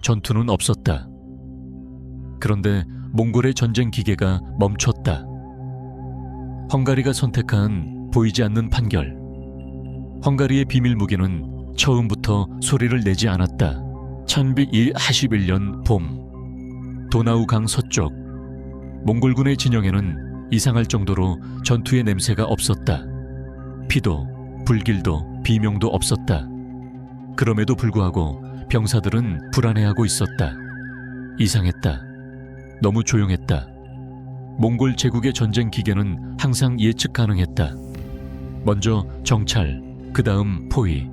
전투는 없었다. 그런데 몽골의 전쟁 기계가 멈췄다. 헝가리가 선택한 보이지 않는 판결. 헝가리의 비밀 무기는 처음부터 소리를 내지 않았다. 1121년 봄, 도나우 강 서쪽 몽골군의 진영에는 이상할 정도로 전투의 냄새가 없었다. 피도, 불길도, 비명도 없었다. 그럼에도 불구하고 병사들은 불안해하고 있었다. 이상했다. 너무 조용했다. 몽골 제국의 전쟁 기계는 항상 예측 가능했다. 먼저 정찰, 그 다음 포위,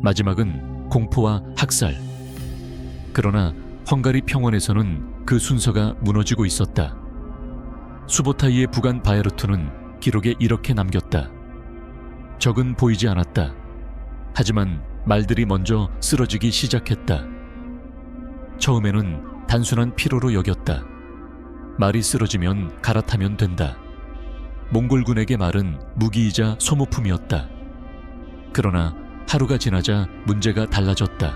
마지막은 공포와 학살. 그러나 헝가리 평원에서는 그 순서가 무너지고 있었다. 수보타이의 부관 바야르투는 기록에 이렇게 남겼다. 적은 보이지 않았다. 하지만 말들이 먼저 쓰러지기 시작했다. 처음에는 단순한 피로로 여겼다. 말이 쓰러지면 갈아타면 된다. 몽골군에게 말은 무기이자 소모품이었다. 그러나 하루가 지나자 문제가 달라졌다.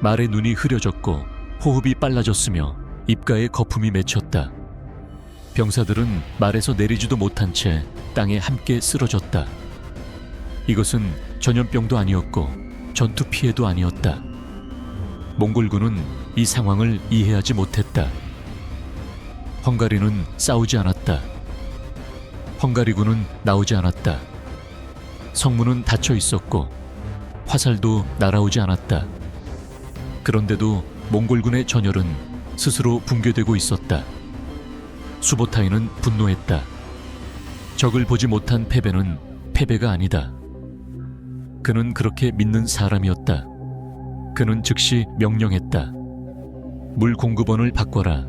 말의 눈이 흐려졌고 호흡이 빨라졌으며 입가에 거품이 맺혔다. 병사들은 말에서 내리지도 못한 채 땅에 함께 쓰러졌다. 이것은 전염병도 아니었고 전투 피해도 아니었다. 몽골군은 이 상황을 이해하지 못했다. 헝가리는 싸우지 않았다. 헝가리군은 나오지 않았다. 성문은 닫혀 있었고 화살도 날아오지 않았다. 그런데도 몽골군의 전열은 스스로 붕괴되고 있었다. 수보타이는 분노했다. 적을 보지 못한 패배는 패배가 아니다. 그는 그렇게 믿는 사람이었다. 그는 즉시 명령했다. 물 공급원을 바꿔라.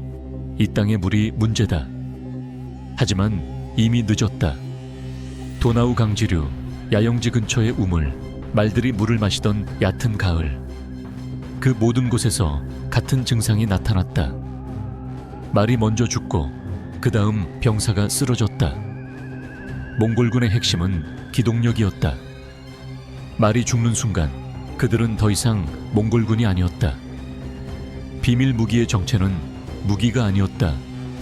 이 땅의 물이 문제다. 하지만 이미 늦었다. 도나우 강지류, 야영지 근처의 우물, 말들이 물을 마시던 얕은 가을. 그 모든 곳에서 같은 증상이 나타났다. 말이 먼저 죽고 그 다음 병사가 쓰러졌다. 몽골군의 핵심은 기동력이었다. 말이 죽는 순간 그들은 더 이상 몽골군이 아니었다. 비밀 무기의 정체는 무기가 아니었다.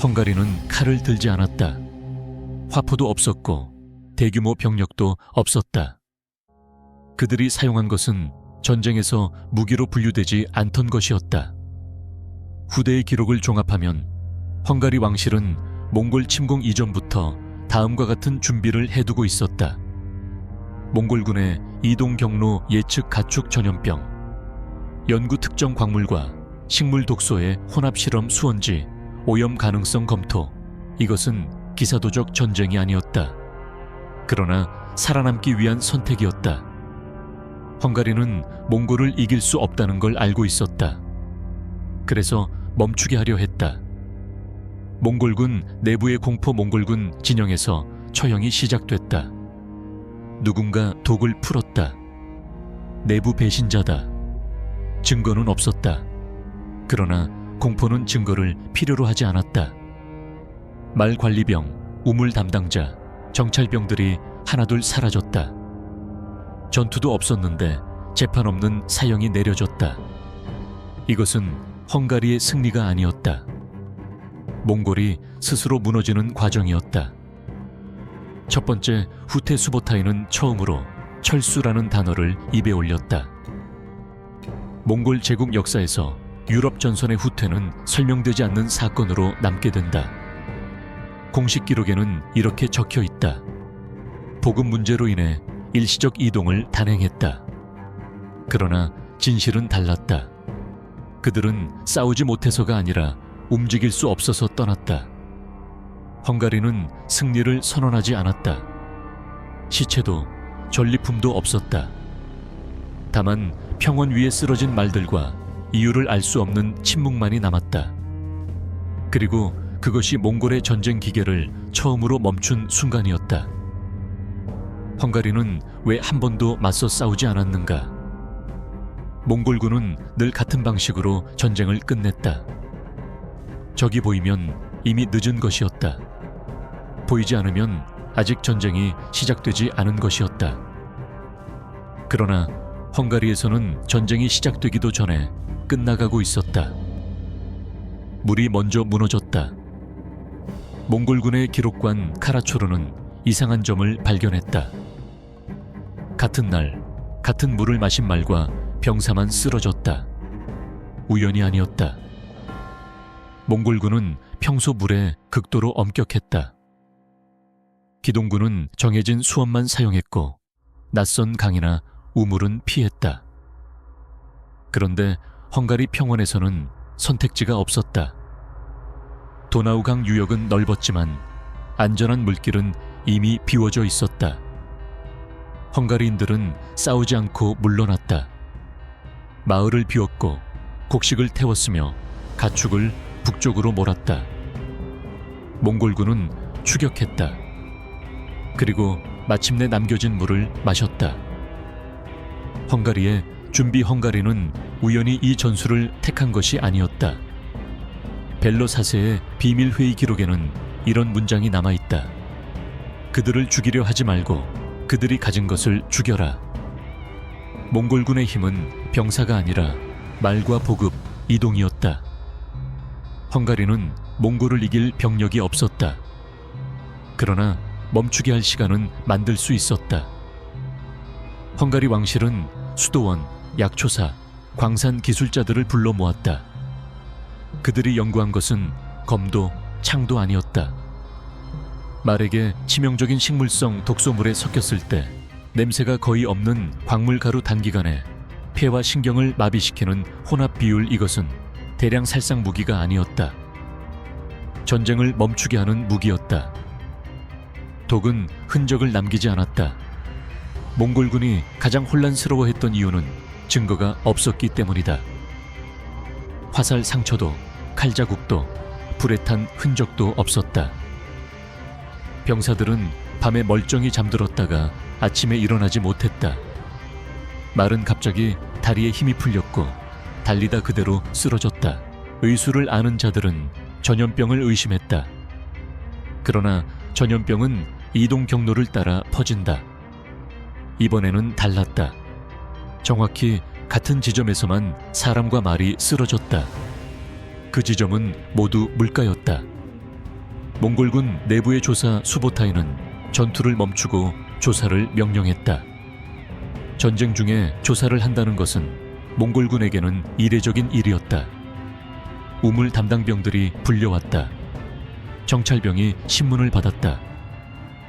헝가리는 칼을 들지 않았다. 화포도 없었고 대규모 병력도 없었다. 그들이 사용한 것은 전쟁에서 무기로 분류되지 않던 것이었다. 후대의 기록을 종합하면 헝가리 왕실은 몽골 침공 이전부터 다음과 같은 준비를 해두고 있었다. 몽골군의 이동 경로 예측 가축 전염병, 연구 특정 광물과 식물 독소의 혼합 실험 수원지, 오염 가능성 검토. 이것은 기사도적 전쟁이 아니었다. 그러나 살아남기 위한 선택이었다. 헝가리는 몽골을 이길 수 없다는 걸 알고 있었다. 그래서 멈추게 하려 했다. 몽골군 내부의 공포. 몽골군 진영에서 처형이 시작됐다. 누군가 독을 풀었다. 내부 배신자다. 증거는 없었다. 그러나 공포는 증거를 필요로 하지 않았다. 말관리병, 우물 담당자, 정찰병들이 하나둘 사라졌다. 전투도 없었는데 재판 없는 사형이 내려졌다. 이것은 헝가리의 승리가 아니었다. 몽골이 스스로 무너지는 과정이었다. 첫 번째 후테 수보타이는 처음으로 철수라는 단어를 입에 올렸다. 몽골 제국 역사에서 유럽 전선의 후퇴는 설명되지 않는 사건으로 남게 된다. 공식 기록에는 이렇게 적혀 있다. 보급 문제로 인해 일시적 이동을 단행했다. 그러나 진실은 달랐다. 그들은 싸우지 못해서가 아니라 움직일 수 없어서 떠났다. 헝가리는 승리를 선언하지 않았다. 시체도 전리품도 없었다. 다만 평원 위에 쓰러진 말들과 이유를 알 수 없는 침묵만이 남았다. 그리고 그것이 몽골의 전쟁 기계를 처음으로 멈춘 순간이었다. 헝가리는 왜 한 번도 맞서 싸우지 않았는가? 몽골군은 늘 같은 방식으로 전쟁을 끝냈다. 적이 보이면 이미 늦은 것이었다. 보이지 않으면 아직 전쟁이 시작되지 않은 것이었다. 그러나 헝가리에서는 전쟁이 시작되기도 전에 끝나가고 있었다. 물이 먼저 무너졌다. 몽골군의 기록관 카라초르는 이상한 점을 발견했다. 같은 날 같은 물을 마신 말과 병사만 쓰러졌다. 우연이 아니었다. 몽골군은 평소 물에 극도로 엄격했다. 기동군은 정해진 수험만 사용했고 낯선 강이나 우물은 피했다. 그런데 헝가리 평원에서는 선택지가 없었다. 도나우강 유역은 넓었지만 안전한 물길은 이미 비워져 있었다. 헝가리인들은 싸우지 않고 물러났다. 마을을 비웠고 곡식을 태웠으며 가축을 북쪽으로 몰았다. 몽골군은 추격했다. 그리고 마침내 남겨진 물을 마셨다. 헝가리의 준비 헝가리는 우연히 이 전술을 택한 것이 아니었다. 벨로 4세의 비밀회의 기록에는 이런 문장이 남아있다. 그들을 죽이려 하지 말고 그들이 가진 것을 죽여라. 몽골군의 힘은 병사가 아니라 말과 보급, 이동이었다. 헝가리는 몽골을 이길 병력이 없었다. 그러나 멈추게 할 시간은 만들 수 있었다. 헝가리 왕실은 수도원, 약초사, 광산 기술자들을 불러 모았다. 그들이 연구한 것은 검도, 창도 아니었다. 말에게 치명적인 식물성 독소물에 섞였을 때 냄새가 거의 없는 광물가루 단기간에 폐와 신경을 마비시키는 혼합 비율, 이것은 대량 살상 무기가 아니었다. 전쟁을 멈추게 하는 무기였다. 독은 흔적을 남기지 않았다. 몽골군이 가장 혼란스러워했던 이유는 증거가 없었기 때문이다. 화살 상처도 칼자국도 불에 탄 흔적도 없었다. 병사들은 밤에 멀쩡히 잠들었다가 아침에 일어나지 못했다. 말은 갑자기 다리에 힘이 풀렸고 달리다 그대로 쓰러졌다. 의수를 아는 자들은 전염병을 의심했다. 그러나 전염병은 이동 경로를 따라 퍼진다. 이번에는 달랐다. 정확히 같은 지점에서만 사람과 말이 쓰러졌다. 그 지점은 모두 물가였다. 몽골군 내부의 조사 수보타이는 전투를 멈추고 조사를 명령했다. 전쟁 중에 조사를 한다는 것은 몽골군에게는 이례적인 일이었다. 우물 담당병들이 불려왔다. 정찰병이 신문을 받았다.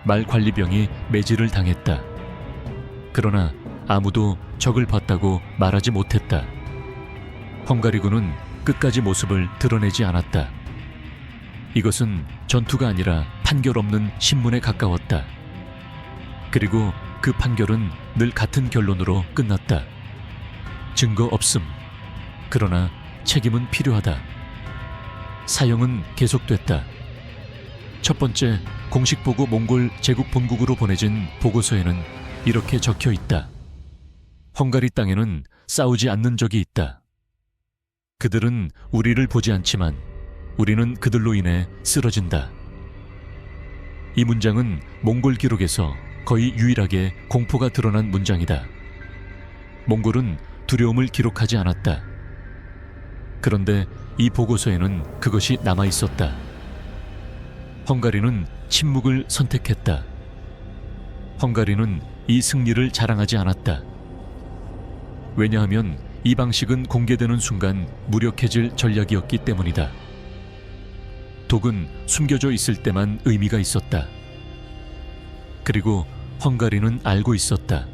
말관리병이 매질을 당했다. 그러나 아무도 적을 봤다고 말하지 못했다. 헝가리군은 끝까지 모습을 드러내지 않았다. 이것은 전투가 아니라 판결 없는 신문에 가까웠다. 그리고 그 판결은 늘 같은 결론으로 끝났다. 증거 없음. 그러나 책임은 필요하다. 사형은 계속됐다. 첫 번째 공식 보고 몽골 제국 본국으로 보내진 보고서에는 이렇게 적혀 있다. 헝가리 땅에는 싸우지 않는 적이 있다. 그들은 우리를 보지 않지만 우리는 그들로 인해 쓰러진다. 이 문장은 몽골 기록에서 거의 유일하게 공포가 드러난 문장이다. 몽골은 두려움을 기록하지 않았다. 그런데 이 보고서에는 그것이 남아 있었다. 헝가리는 침묵을 선택했다. 헝가리는 이 승리를 자랑하지 않았다. 왜냐하면 이 방식은 공개되는 순간 무력해질 전략이었기 때문이다. 독은 숨겨져 있을 때만 의미가 있었다. 그리고 헝가리는 알고 있었다.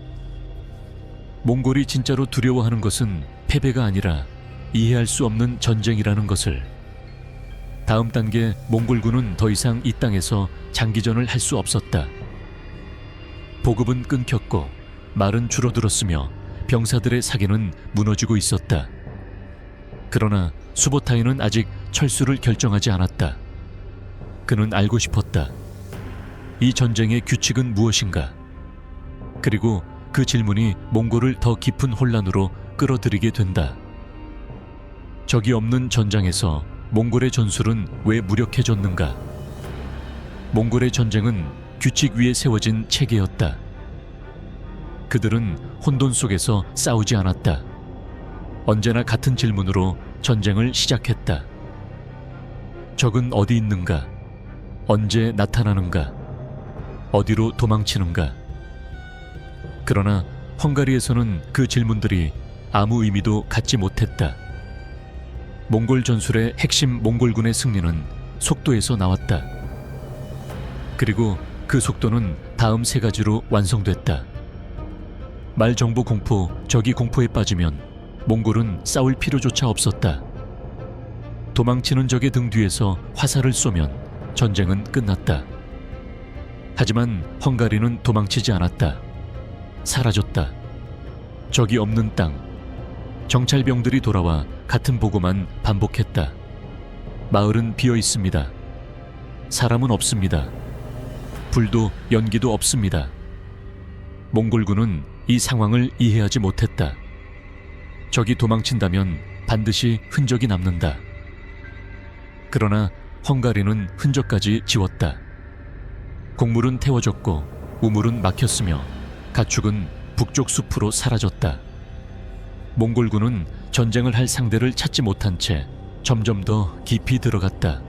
몽골이 진짜로 두려워하는 것은 패배가 아니라 이해할 수 없는 전쟁이라는 것을. 다음 단계 몽골군은 더 이상 이 땅에서 장기전을 할 수 없었다. 보급은 끊겼고 말은 줄어들었으며 병사들의 사기는 무너지고 있었다. 그러나 수보타이는 아직 철수를 결정하지 않았다. 그는 알고 싶었다. 이 전쟁의 규칙은 무엇인가? 그리고 그 질문이 몽골을 더 깊은 혼란으로 끌어들이게 된다. 적이 없는 전장에서 몽골의 전술은 왜 무력해졌는가? 몽골의 전쟁은 규칙 위에 세워진 체계였다. 그들은 혼돈 속에서 싸우지 않았다. 언제나 같은 질문으로 전쟁을 시작했다. 적은 어디 있는가? 언제 나타나는가? 어디로 도망치는가? 그러나 헝가리에서는 그 질문들이 아무 의미도 갖지 못했다. 몽골 전술의 핵심 몽골군의 승리는 속도에서 나왔다. 그리고 그 속도는 다음 세 가지로 완성됐다. 말정보 공포, 적이 공포에 빠지면 몽골은 싸울 필요조차 없었다. 도망치는 적의 등 뒤에서 화살을 쏘면 전쟁은 끝났다. 하지만 헝가리는 도망치지 않았다. 사라졌다. 적이 없는 땅. 정찰병들이 돌아와 같은 보고만 반복했다. 마을은 비어 있습니다. 사람은 없습니다. 불도 연기도 없습니다. 몽골군은 이 상황을 이해하지 못했다. 적이 도망친다면 반드시 흔적이 남는다. 그러나 헝가리는 흔적까지 지웠다. 곡물은 태워졌고 우물은 막혔으며 가축은 북쪽 숲으로 사라졌다. 몽골군은 전쟁을 할 상대를 찾지 못한 채 점점 더 깊이 들어갔다.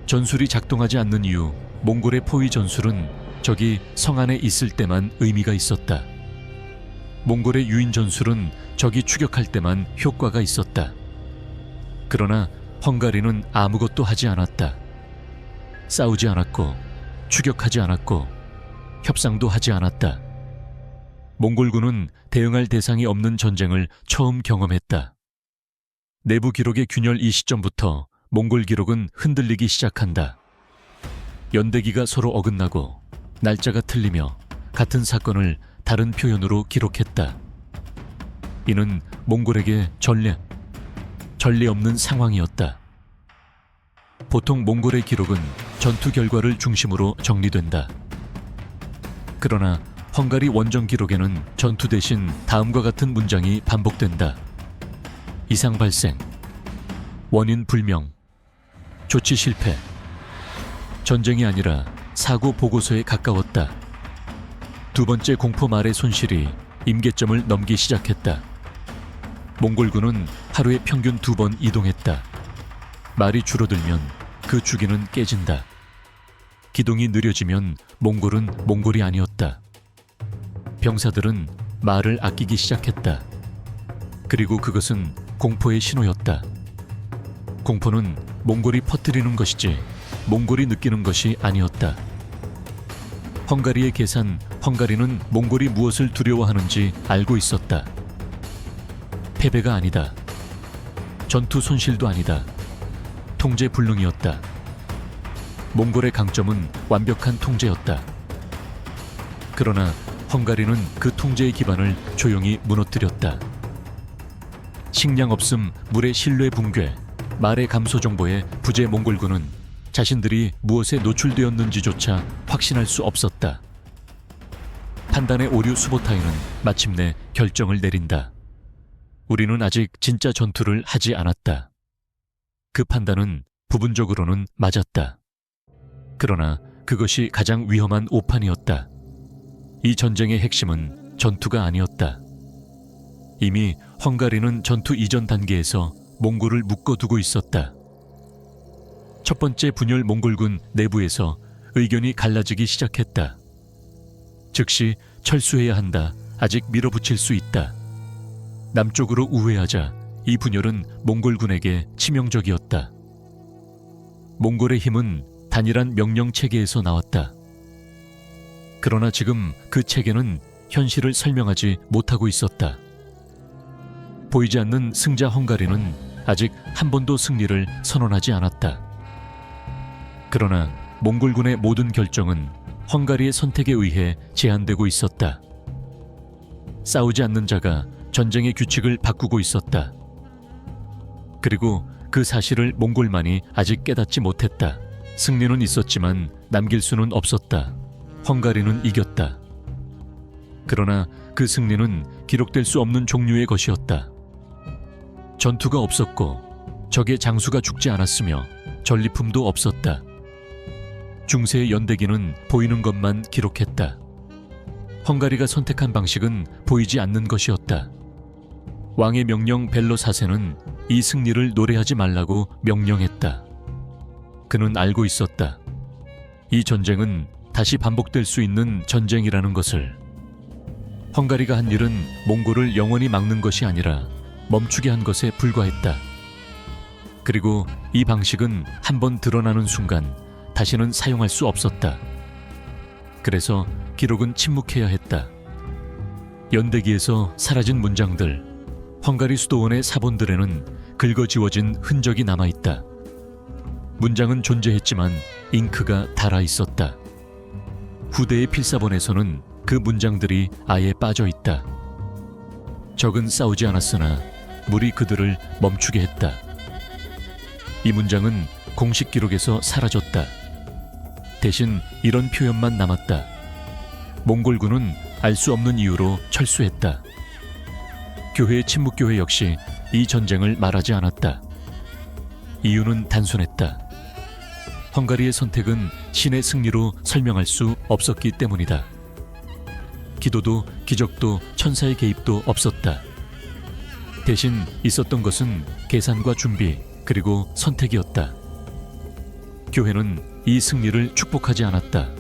전술이 작동하지 않는 이유, 몽골의 포위 전술은 적이 성 안에 있을 때만 의미가 있었다. 몽골의 유인 전술은 적이 추격할 때만 효과가 있었다. 그러나 헝가리는 아무것도 하지 않았다. 싸우지 않았고 추격하지 않았고 협상도 하지 않았다. 몽골군은 대응할 대상이 없는 전쟁을 처음 경험했다. 내부 기록의 균열 이 시점부터 몽골 기록은 흔들리기 시작한다. 연대기가 서로 어긋나고 날짜가 틀리며 같은 사건을 다른 표현으로 기록했다. 이는 몽골에게 전례 없는 상황이었다. 보통 몽골의 기록은 전투 결과를 중심으로 정리된다. 그러나 헝가리 원정 기록에는 전투 대신 다음과 같은 문장이 반복된다. 이상 발생, 원인 불명, 조치 실패, 전쟁이 아니라 사고 보고서에 가까웠다. 두 번째 공포 말의 손실이 임계점을 넘기 시작했다. 몽골군은 하루에 평균 2번 이동했다. 말이 줄어들면 그 주기는 깨진다. 기동이 느려지면 몽골은 몽골이 아니었다. 병사들은 말을 아끼기 시작했다. 그리고 그것은 공포의 신호였다. 공포는 몽골이 퍼뜨리는 것이지 몽골이 느끼는 것이 아니었다. 헝가리의 계산, 헝가리는 몽골이 무엇을 두려워하는지 알고 있었다. 패배가 아니다. 전투 손실도 아니다. 통제 불능이었다. 몽골의 강점은 완벽한 통제였다. 그러나 헝가리는 그 통제의 기반을 조용히 무너뜨렸다. 식량 없음, 물의 신뢰 붕괴, 말의 감소 정보에 부재 몽골군은 자신들이 무엇에 노출되었는지조차 확신할 수 없었다. 판단의 오류 수보타이는 마침내 결정을 내린다. 우리는 아직 진짜 전투를 하지 않았다. 그 판단은 부분적으로는 맞았다. 그러나 그것이 가장 위험한 오판이었다. 이 전쟁의 핵심은 전투가 아니었다. 이미 헝가리는 전투 이전 단계에서 몽골을 묶어두고 있었다. 첫 번째 분열 몽골군 내부에서 의견이 갈라지기 시작했다. 즉시 철수해야 한다. 아직 밀어붙일 수 있다. 남쪽으로 우회하자. 이 분열은 몽골군에게 치명적이었다. 몽골의 힘은 단일한 명령 체계에서 나왔다. 그러나 지금 그 체계는 현실을 설명하지 못하고 있었다. 보이지 않는 승자 헝가리는 아직 한 번도 승리를 선언하지 않았다. 그러나 몽골군의 모든 결정은 헝가리의 선택에 의해 제한되고 있었다. 싸우지 않는 자가 전쟁의 규칙을 바꾸고 있었다. 그리고 그 사실을 몽골만이 아직 깨닫지 못했다. 승리는 있었지만 남길 수는 없었다. 헝가리는 이겼다. 그러나 그 승리는 기록될 수 없는 종류의 것이었다. 전투가 없었고 적의 장수가 죽지 않았으며 전리품도 없었다. 중세의 연대기는 보이는 것만 기록했다. 헝가리가 선택한 방식은 보이지 않는 것이었다. 왕의 명령 벨로 4세는 이 승리를 노래하지 말라고 명령했다. 그는 알고 있었다. 이 전쟁은 다시 반복될 수 있는 전쟁이라는 것을. 헝가리가 한 일은 몽골을 영원히 막는 것이 아니라 멈추게 한 것에 불과했다. 그리고 이 방식은 한번 드러나는 순간 다시는 사용할 수 없었다. 그래서 기록은 침묵해야 했다. 연대기에서 사라진 문장들, 헝가리 수도원의 사본들에는 긁어지워진 흔적이 남아있다. 문장은 존재했지만 잉크가 닳아 있었다. 후대의 필사본에서는 그 문장들이 아예 빠져있다. 적은 싸우지 않았으나 물이 그들을 멈추게 했다. 이 문장은 공식 기록에서 사라졌다. 대신 이런 표현만 남았다. 몽골군은 알 수 없는 이유로 철수했다. 교회의 침묵교회 역시 이 전쟁을 말하지 않았다. 이유는 단순했다. 헝가리의 선택은 신의 승리로 설명할 수 없었기 때문이다. 기도도 기적도 천사의 개입도 없었다. 대신 있었던 것은 계산과 준비 그리고 선택이었다. 교회는 이 승리를 축복하지 않았다.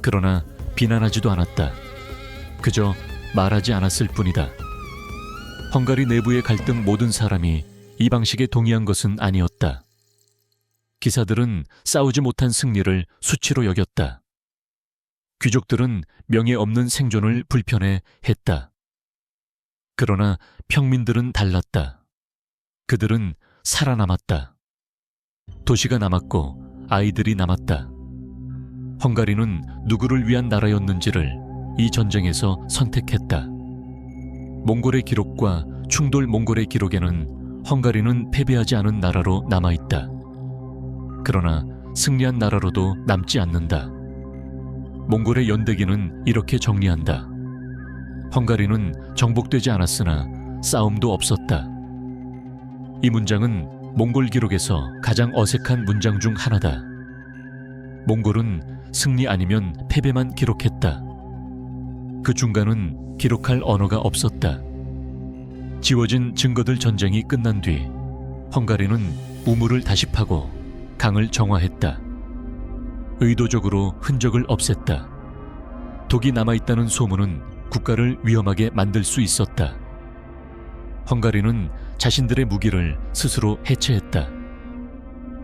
그러나 비난하지도 않았다. 그저 말하지 않았을 뿐이다. 헝가리 내부의 갈등 모든 사람이 이 방식에 동의한 것은 아니었다. 기사들은 싸우지 못한 승리를 수치로 여겼다. 귀족들은 명예 없는 생존을 불편해 했다. 그러나 평민들은 달랐다. 그들은 살아남았다. 도시가 남았고 아이들이 남았다. 헝가리는 누구를 위한 나라였는지를 이 전쟁에서 선택했다. 몽골의 기록과 충돌 몽골의 기록에는 헝가리는 패배하지 않은 나라로 남아있다. 그러나 승리한 나라로도 남지 않는다. 몽골의 연대기는 이렇게 정리한다. 헝가리는 정복되지 않았으나 싸움도 없었다. 이 문장은 몽골 기록에서 가장 어색한 문장 중 하나다. 몽골은 승리 아니면 패배만 기록했다. 그 중간은 기록할 언어가 없었다. 지워진 증거들 전쟁이 끝난 뒤 헝가리는 우물을 다시 파고 강을 정화했다. 의도적으로 흔적을 없앴다. 독이 남아있다는 소문은 국가를 위험하게 만들 수 있었다. 헝가리는 자신들의 무기를 스스로 해체했다.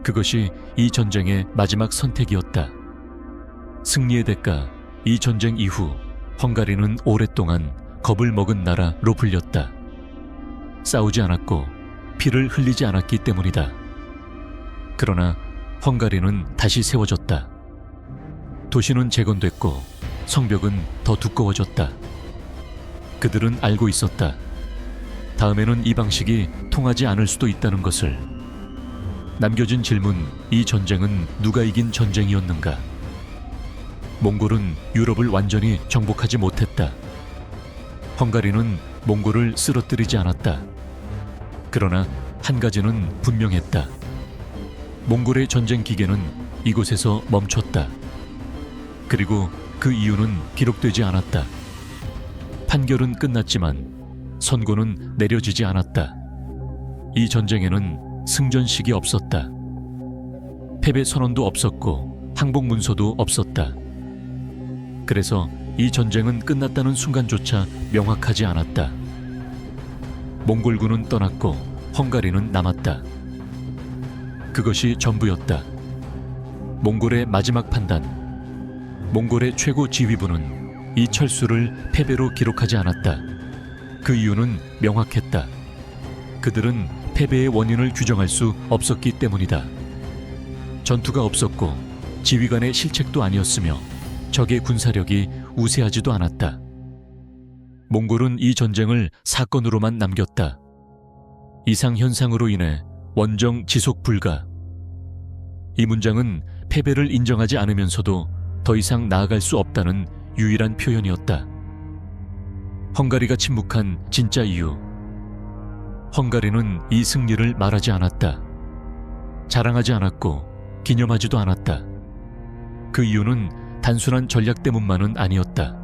그것이 이 전쟁의 마지막 선택이었다. 승리의 대가, 이 전쟁 이후 헝가리는 오랫동안 겁을 먹은 나라로 불렸다. 싸우지 않았고 피를 흘리지 않았기 때문이다. 그러나 헝가리는 다시 세워졌다. 도시는 재건됐고 성벽은 더 두꺼워졌다. 그들은 알고 있었다. 다음에는 이 방식이 통하지 않을 수도 있다는 것을. 남겨진 질문, 이 전쟁은 누가 이긴 전쟁이었는가? 몽골은 유럽을 완전히 정복하지 못했다. 헝가리는 몽골을 쓰러뜨리지 않았다. 그러나 한 가지는 분명했다. 몽골의 전쟁 기계는 이곳에서 멈췄다. 그리고 그 이유는 기록되지 않았다. 판결은 끝났지만 선고는 내려지지 않았다. 이 전쟁에는 승전식이 없었다. 패배 선언도 없었고 항복 문서도 없었다. 그래서 이 전쟁은 끝났다는 순간조차 명확하지 않았다. 몽골군은 떠났고 헝가리는 남았다. 그것이 전부였다. 몽골의 마지막 판단. 몽골의 최고 지휘부는 이 철수를 패배로 기록하지 않았다. 그 이유는 명확했다. 그들은 패배의 원인을 규정할 수 없었기 때문이다. 전투가 없었고 지휘관의 실책도 아니었으며 적의 군사력이 우세하지도 않았다. 몽골은 이 전쟁을 사건으로만 남겼다. 이상현상으로 인해 원정 지속 불가. 이 문장은 패배를 인정하지 않으면서도 더 이상 나아갈 수 없다는 유일한 표현이었다. 헝가리가 침묵한 진짜 이유. 헝가리는 이 승리를 말하지 않았다. 자랑하지 않았고 기념하지도 않았다. 그 이유는 단순한 전략 때문만은 아니었다.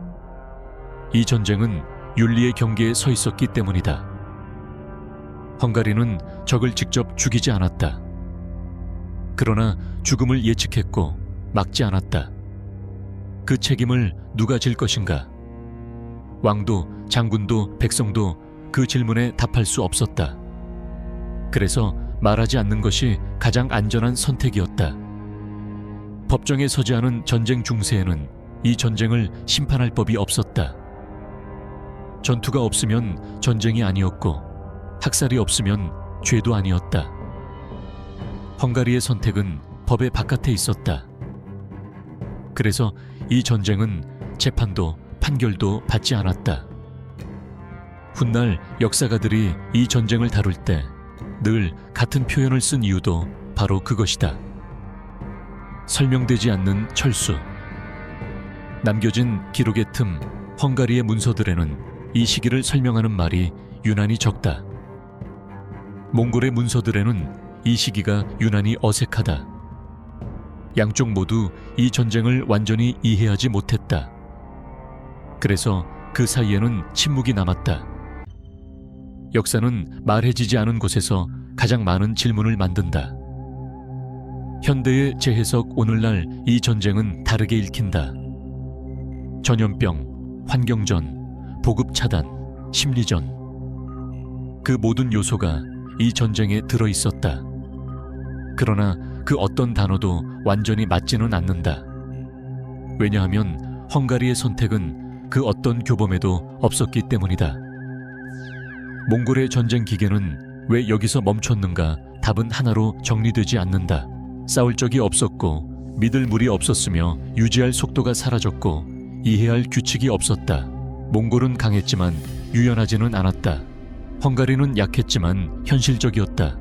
이 전쟁은 윤리의 경계에 서 있었기 때문이다. 헝가리는 적을 직접 죽이지 않았다. 그러나 죽음을 예측했고 막지 않았다. 그 책임을 누가 질 것인가? 왕도, 장군도, 백성도 그 질문에 답할 수 없었다. 그래서 말하지 않는 것이 가장 안전한 선택이었다. 법정에 서지 않은 전쟁 중세에는 이 전쟁을 심판할 법이 없었다. 전투가 없으면 전쟁이 아니었고 학살이 없으면 죄도 아니었다. 헝가리의 선택은 법의 바깥에 있었다. 그래서 이 전쟁은 재판도 판결도 받지 않았다. 훗날 역사가들이 이 전쟁을 다룰 때 늘 같은 표현을 쓴 이유도 바로 그것이다. 설명되지 않는 철수. 남겨진 기록의 틈 헝가리의 문서들에는 이 시기를 설명하는 말이 유난히 적다. 몽골의 문서들에는 이 시기가 유난히 어색하다. 양쪽 모두 이 전쟁을 완전히 이해하지 못했다. 그래서 그 사이에는 침묵이 남았다. 역사는 말해지지 않은 곳에서 가장 많은 질문을 만든다. 현대의 재해석 오늘날 이 전쟁은 다르게 읽힌다. 전염병, 환경전, 보급 차단, 심리전. 그 모든 요소가 이 전쟁에 들어 있었다. 그러나 그 어떤 단어도 완전히 맞지는 않는다. 왜냐하면 헝가리의 선택은 그 어떤 교범에도 없었기 때문이다. 몽골의 전쟁 기계는 왜 여기서 멈췄는가? 답은 하나로 정리되지 않는다. 싸울 적이 없었고 믿을 물이 없었으며 유지할 속도가 사라졌고 이해할 규칙이 없었다. 몽골은 강했지만 유연하지는 않았다. 헝가리는 약했지만 현실적이었다.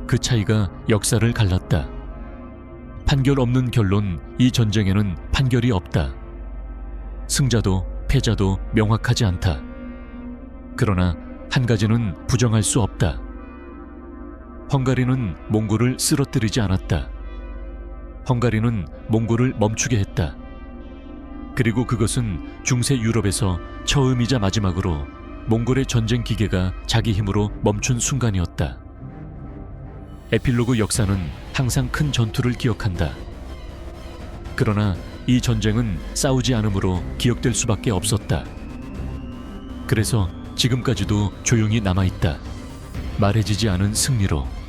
그 차이가 역사를 갈랐다. 판결 없는 결론, 이 전쟁에는 판결이 없다. 승자도 패자도 명확하지 않다. 그러나 한 가지는 부정할 수 없다. 헝가리는 몽골을 쓰러뜨리지 않았다. 헝가리는 몽골을 멈추게 했다. 그리고 그것은 중세 유럽에서 처음이자 마지막으로 몽골의 전쟁 기계가 자기 힘으로 멈춘 순간이었다. 에필로그 역사는 항상 큰 전투를 기억한다. 그러나 이 전쟁은 싸우지 않으므로 기억될 수밖에 없었다. 그래서 지금까지도 조용히 남아있다. 말해지지 않은 승리로.